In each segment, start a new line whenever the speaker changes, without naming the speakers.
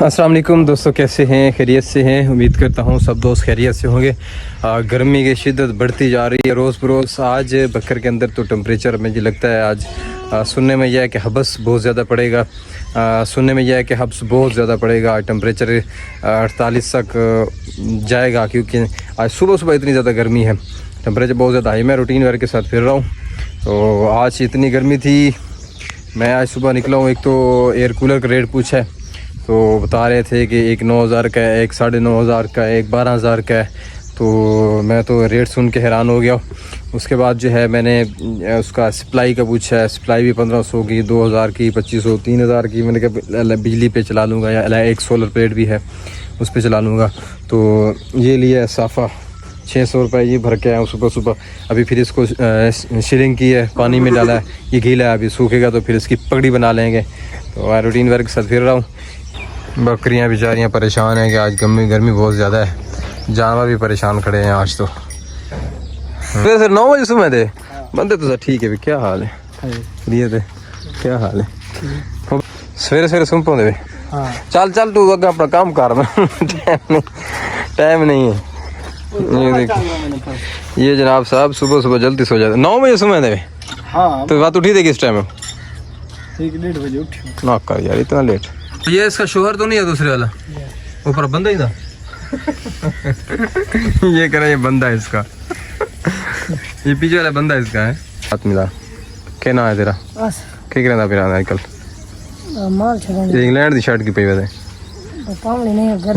अस्सलाम वालेकुम दोस्तों, कैसे हैं? खैरियत से हैं? उम्मीद करता हूँ सब दोस्त खैरियत से होंगे। गर्मी की शिद्दत बढ़ती जा रही है रोज़ बरोज़। आज बकर के अंदर तो टेम्परेचर मुझे लगता है आज सुनने में यह है कि हब्स बहुत ज़्यादा पड़ेगा। सुनने में यह है कि हब्स बहुत ज़्यादा पड़ेगा। टेम्परेचर 48 तक जाएगा, क्योंकि आज सुबह सुबह इतनी ज़्यादा गर्मी है, टेम्परेचर बहुत ज़्यादा हाई। मैं रूटीन वर्क के साथ फिर रहा हूँ, तो आज इतनी गर्मी थी। मैं आज सुबह निकला हूँ, एक तो एयर कूलर का रेट पूछा है तो बता रहे थे कि एक 9,000 का है, एक 9,500 का है, एक 12,000 का है। तो मैं तो रेट सुन के हैरान हो गया। उसके बाद जो है मैंने उसका सप्लाई का पूछा है। सप्लाई भी 1500 की, 2,000 की, 2500, 3,000 की। मैंने कहा बिजली पे चला लूँगा, या एक सोलर प्लेट भी है उस पर चला लूँगा। तो ये लिया साफ़ा 600 रुपये ये भर के आया सुबह सुबह। अभी फिर इसको शिरिंग की है, पानी में डाला है, ये गीला है, अभी सूखेगा तो फिर इसकी पगड़ी बना लेंगे। तो मैं रूटीन वर्क के साथ फिर रहा हूँ। बकरियां बेचारियां परेशान हैं कि आज गर्मी बहुत ज़्यादा है। जानवर भी परेशान खड़े हैं आज तो। फिर 9 बजे सुबह थे बंदे तो सर ठीक है भी। क्या हाल है? दिए थे क्या हाल है? सवेरे सवेरे सुन पाते। चल चल तू अगर अपना काम कर, टाइम नहीं है। ये देखिए ये जनाब साहब सुबह सुबह जल्दी सो जाते। 9 बजे सुबह थे। हाँ तो बात उठी थी किस टाइम?
1-1:30 बजे उठी
ना कर यार इतना लेट। ये इसका शोहर तो नहीं है दूसरे वाला? ऊपर बंदा ही था। ये कह रहा है ये बंदा है इसका। ये पीछे वाला बंदा इसका है। हाथ मिला। क्या नाम है तेरा? क्या कहना फिर आजकल? इंग्लैंड की शर्ट की पई वजह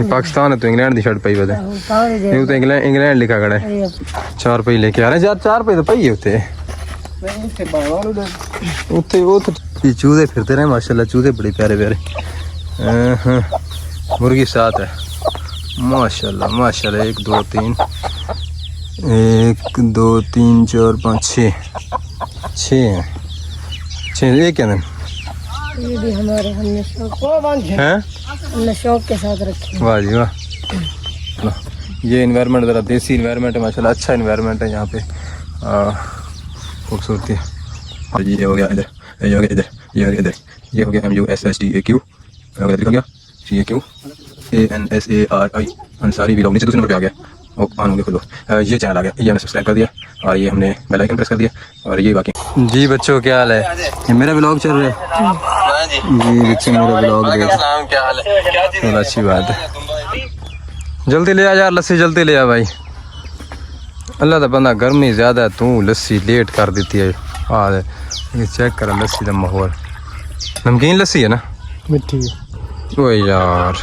पाकिस्तान है तो इंग्लैंड की शर्ट पई वजह नहीं तो इंग्लैंड लिखा खड़ा है। 4 रुपये लेके आ रहे हैं यार। 4 रुपये तो पई होते उत्ते वो तो चूहे फिरते रहे माशाल्लाह। चूहे बड़े प्यारे प्यारे। मुर्गी 7 है माशाल्लाह माशाल्लाह। 1 2 3 1 2 3 4 5 6 हैं। 6 एक क्या
ये भी हमारे हमने शौक के साथ रखे।
वाह जी वाह। ये इन्वायरमेंट ज़रा देसी इन्वायरमेंट है माशाल्लाह। अच्छा इन्वायरमेंट है यहाँ पे, खूबसूरती है। ये हो गया इधर, ये हो गया इधर, ये हो गया इधर, ये हो गया MUSSTAQ हो गया CAQ ANSARI अंसारी व्लॉग। नीचे दूसरे नंबर पे आ गया और ऑन हो गया खुद। ये चैनल आ गया, ये हमने सब्सक्राइब कर दिया और ये हमने बेल आइकन प्रेस कर दिया। और ये बाकी जी बच्चों क्या हाल है? ये मेरा व्लॉग चल रहा है जी बच्चे, मेरा व्लॉग क्या हाल है? चलो अच्छी बात है। जल्दी ले आ यार लस्सी, जल्दी ले आ भाई। अल्लाह का बंदा गर्मी ज़्यादा है, तू लस्सी लेट कर देती है। हाँ ये चेक कर लस्सी का माहौल। नमकीन लस्सी है ना?
मिठी
ओ यार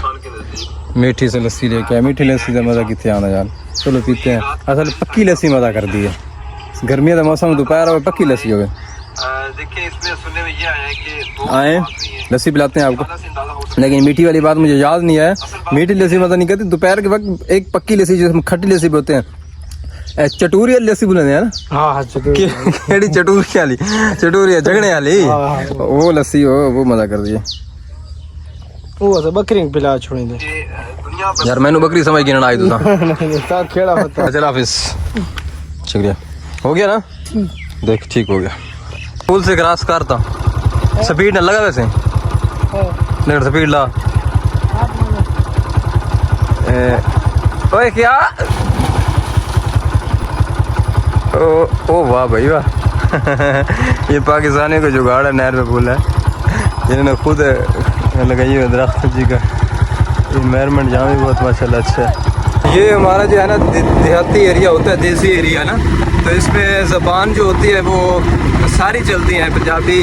मीठी से लस्सी लेके आया। मीठी लस्सी का मज़ा कितने आना यार। चलो पीते हैं। असल पक्की लस्सी मज़ा कर दी है। गर्मियों का मौसम दोपहर हो पक्की लस्सी हो गई। देखिए इसमें सुनने में ये आया है कि आए लस्सी पिलाते हैं आपको, लेकिन मीठी वाली बात मुझे याद नहीं है। मीठी लस्सी मज़ा नहीं करती। दोपहर के वक्त एक पक्की लस्सी जिसमें खट्टी लस्सी भी होते हैं, चटूरी लस्सी बोलते हैं ना? हाँ चटूरी वाली, चटूरी झगड़े वाली वो लस्सी हो, वो मज़ा कर दिए।
वो बकरी पिला छोड़ी दे
यार। मैंने बकरी समझ के ना आई तो
खेड़ा होता।
चल ऑफिस शुक्रिया। हो गया ना? देख ठीक हो गया। पुल से क्रॉस करता स्पीड न लगा वैसे, लेकिन स्पीड ला। ओए क्या? ओ वाह भाई वाह। ये पाकिस्तानी को जुगाड़ है नहर पे पुल है, जिन्होंने खुद लगाई है दरख्त जी का। इन्वायरमेंट यहाँ भी बहुत माशाल्लाह अच्छा है। ये हमारा जो है ना देहाती एरिया होता है, देसी एरिया ना, तो इसमें ज़बान जो होती है वो सारी चलती है। पंजाबी,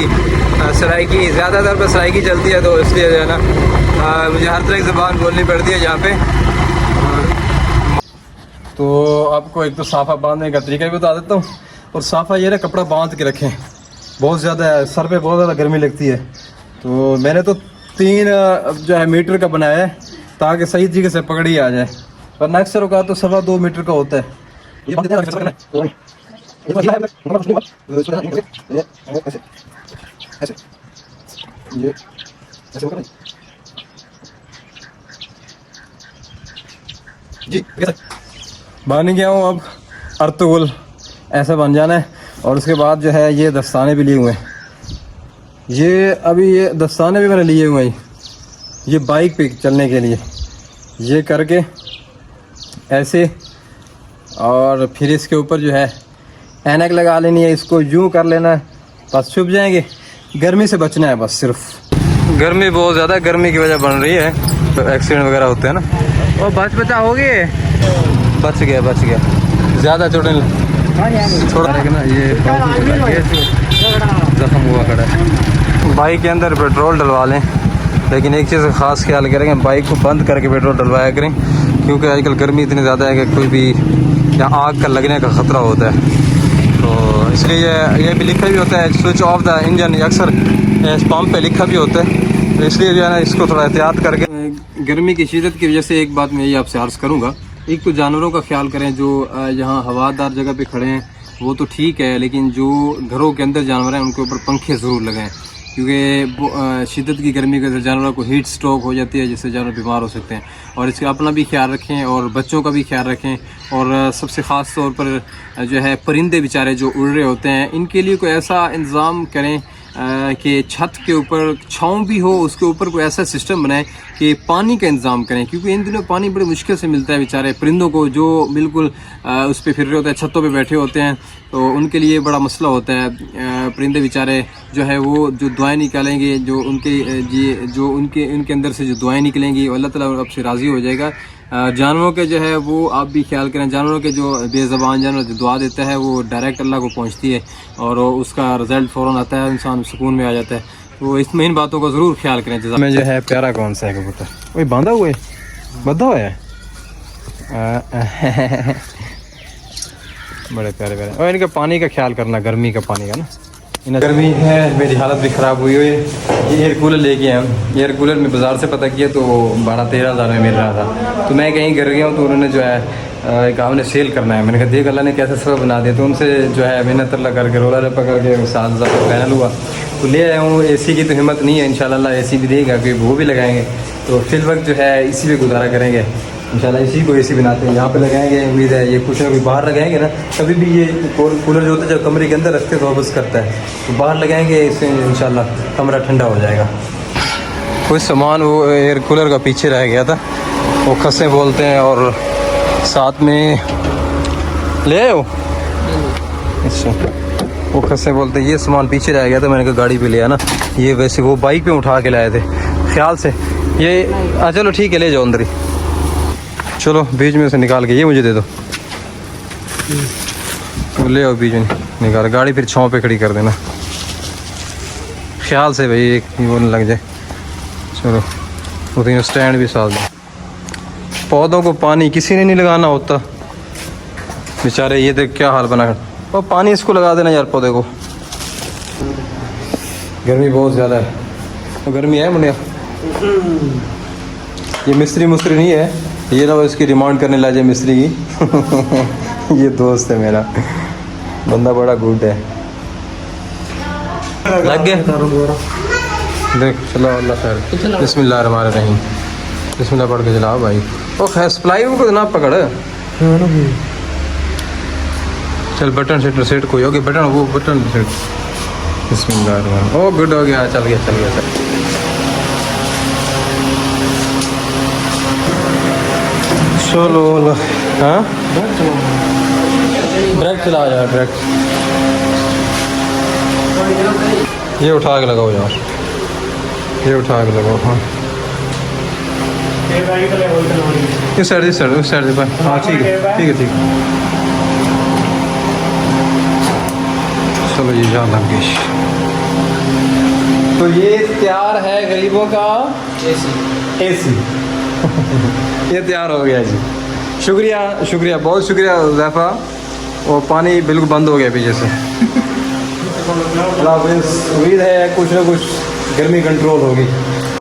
सराइकी, ज़्यादातर पर सराइकी चलती है, तो इसलिए जो है ना मुझे हर तरह की ज़बान बोलनी पड़ती है यहाँ पे। तो आपको एक तो साफ़ा बांधने का तरीका भी बता देता हूँ। और साफ़ा ये ना कपड़ा बांध के रखें, बहुत ज़्यादा सर पे बहुत ज़्यादा गर्मी लगती है। तो मैंने तो 3 जो है मीटर का बनाया है ताकि सही तरीके से पकड़ी आ जाए, वरना अक्सर का तो 2.25 मीटर का होता है। बन गया हूँ अब अर्तुगुल, ऐसा बन जाना है। और उसके बाद जो है ये दस्ताने भी लिए हुए हैं। ये अभी ये दस्ताने भी मैंने लिए हुए हैं। ये बाइक पे चलने के लिए ये करके ऐसे, और फिर इसके ऊपर जो है ऐनक लगा लेनी है, इसको यूं कर लेना है, बस छुप जाएंगे। गर्मी से बचना है बस सिर्फ। गर्मी बहुत ज़्यादा है, गर्मी की वजह बन रही है तो एक्सीडेंट वगैरह होते हैं ना। और बचा हो गए, बच गया ज़्यादा चोटें थोड़ा है ना, ये जख्म हुआ खड़ा है। बाइक के अंदर पेट्रोल डलवा लें, लेकिन एक चीज़ का ख़ास ख्याल करेंगे, बाइक को बंद करके पेट्रोल डलवाया करें, क्योंकि आजकल गर्मी इतनी ज़्यादा है कि कोई भी या आग का लगने का ख़तरा होता है। तो इसलिए ये भी लिखा भी होता है स्विच ऑफ द इंजन, अक्सर पंप पे लिखा भी होता है, तो इसलिए जो है ना इसको थोड़ा एहतियात करके। गर्मी की शिद्दत की वजह से एक बात मैं ये आपसे अर्ज़ करूँगा, एक तो जानवरों का ख्याल करें, जो यहाँ हवादार जगह पे खड़े हैं वो तो ठीक है, लेकिन जो घरों के अंदर जानवर हैं उनके ऊपर पंखे ज़रूर लगाएं, क्योंकि शिद्दत की गर्मी के अंदर जानवरों को हीट स्ट्रोक हो जाती है, जिससे जानवर बीमार हो सकते हैं। और इसका अपना भी ख्याल रखें और बच्चों का भी ख्याल रखें। और सबसे ख़ास तौर पर जो है परिंदे बेचारे जो उड़ रहे होते हैं, इनके लिए कोई ऐसा इंतज़ाम करें कि छत के ऊपर छाँव भी हो, उसके ऊपर कोई ऐसा सिस्टम बनाएं कि पानी का इंतज़ाम करें, क्योंकि इन दिनों पानी बड़ी मुश्किल से मिलता है बेचारे परिंदों को, जो बिल्कुल उस पर फिर रहे होते हैं, छतों पे बैठे होते हैं, तो उनके लिए बड़ा मसला होता है। परिंदे बेचारे जो है वो जो दुआएं निकालेंगे, जो उनके अंदर से जो दुआएं निकलेंगी, अल्लाह ताला आपसे राज़ी हो जाएगा। जानवरों के जो है वो आप भी ख्याल करें, जानवरों के जो बेज़बान जानवर जो दुआ देता है वो डायरेक्ट अल्लाह को पहुंचती है और उसका रिज़ल्ट फ़ौरन आता है, इंसान सुकून में आ जाता है। तो इसमें इन बातों का ज़रूर ख्याल करें। जैसा में जो है प्यारा कौन सा है कबूतर, वही बांधा हुआ है, बंधा हुआ है बड़े प्यारे प्यारे। और इनका पानी का ख्याल करना, गर्मी का पानी का ना, गर्मी है, मेरी हालत भी ख़राब हुई है। ये एयर कूलर लेके आए हम, एयर कूलर में बाज़ार से पता किया तो 12-13 हज़ार में मिल रहा था। तो मैं कहीं घर गया हूँ तो उन्होंने जो है कहा हमने सेल करना है। मैंने कहा देख अल्लाह ने कैसे सब बना दिया, तो उनसे जो है मेहनत अल्लाह करके रोला पकड़ के 7,000 का पैनल हुआ तो ले आया हूँ। AC की तो हिम्मत नहीं है, इंशाल्लाह अल्लाह AC भी देगा, क्योंकि वो भी लगाएंगे तो फिल वक्त जो है इसी पे गुजारा करेंगे इंशाल्लाह। इसी को AC बनाते हैं, यहाँ पे लगाएंगे, उम्मीद है ये कुछ ना कुछ बाहर लगाएंगे ना, कभी भी ये कूलर जो होता है जब कमरे के अंदर रखते हैं तो वापस करता है, तो बाहर लगाएंगे, इससे इंशाल्लाह कमरा ठंडा हो जाएगा। कुछ सामान वो एयर कूलर का पीछे रह गया था, वो खस्से बोलते हैं, और साथ में ले आए हो, अच्छा वो खस्से बोलते हैं। ये सामान पीछे रह गया था, मैंने कहा गाड़ी पे ले आना, ये वैसे वो बाइक पे उठा के लाए थे ख्याल से ये। चलो ठीक है, ले जाओ अंदर ही, चलो बीच में से निकाल के ये मुझे दे दो, ले आओ बीच में निकाल, गाड़ी फिर छाँव पे खड़ी कर देना ख्याल से भाई, एक वो न लग जाए। चलो उसी स्टैंड भी साथ दो। पौधों को पानी किसी ने नहीं लगाना होता बेचारे, ये देख क्या हाल बना है। और पानी इसको लगा देना यार पौधे को, गर्मी बहुत ज़्यादा है। तो गर्मी है मुंडिया, ये मिस्त्री नहीं है, ये ना इसकी डिमांड करने लग जाए मिस्त्री की ये दोस्त है मेरा, बंदा बड़ा गुड है। लग गया देख, चलो अल्लाह खैर, बिस्मिल्लाह रहमान रहीम, बिस्मिल्लाह पढ़ के चलाओ भाई। ओ खैर सप्लाई को ना पकड़, चल बटन सेट कोई हो गया, बटन वो बटन सेट, बिस्मिल्लाह रहमान। ओ गुड हो गया, चल गया। चलो हाँ ब्रेक चला यार, ब्रेक ये उठा के लगाओ यार, ये उठा के लगाओ। हाँ इस साइड से पर, हाँ ठीक है। चलो ये जान लग गई। तो ये तैयार है गरीबों का AC ये तैयार हो गया जी, शुक्रिया बहुत शुक्रिया ज़ैफ़ा। और पानी बिल्कुल बंद हो गया पीछे से उम्मीद है कुछ ना कुछ गर्मी कंट्रोल होगी।